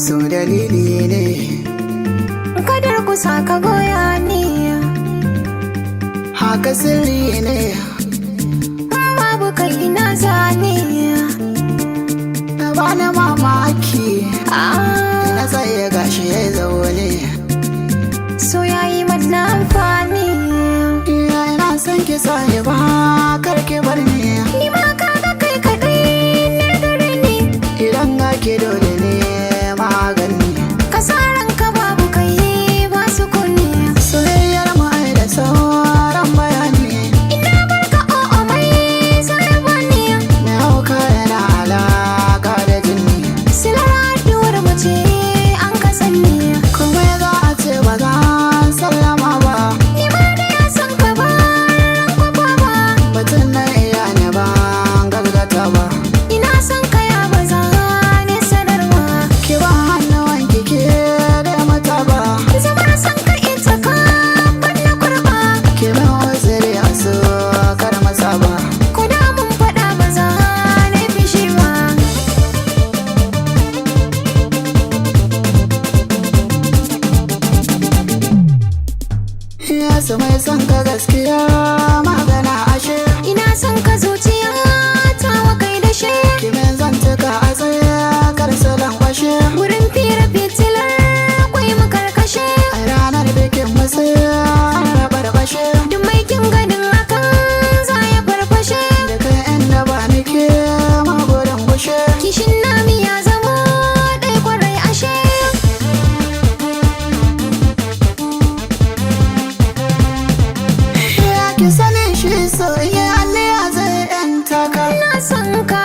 So dalili ne kadar kusa ka goya ni, haka sirri ne babu kai na zane. bana mamaki na tsaye gashi ya zaune. So yayi mana amfani, ina son ki sani ba karki bar ni. ni ma kaga kai kadai ne gare ni. Idan ga ke dole ne magani, Kasaran ka babu kai ba su kuni. soyayyar mu ai da sauran bayani. Ina barka o'o mai sai bani, mai hauka yana alaka da jini. silar addu'ar mu ce an ka sani. Kuma za a ce ba za a sallama ba, Ni ma da ya san ka ba ran kwafa ba. batun na iya ne ba gargata ba. Ina son ka ya baza ne sanarwa, Ki ba hannuwan ki ke da mata ba, zamar son ka ita ka ban na kurba. ki min waziri a so kar masa ba. Ko da mun faɗa maza na fishi ba. Ya su mai son ka gaskiya magana ashe, Ina son ka zuciya ta wa kai da shi. ki min zantuka a tsaye kar su lankwashe. Wurin fira fitilar akwai makarkashe, A ranar bikin musu an rabar bashe, duk mai kin ganin hakan za ya farfashe. da kai inda ba ni ke magurin gushe. Kishin nami ya zama ɗai kwarai ashe. Ya ki sani shi so iya Allah zai 'yan taka. Ina son ka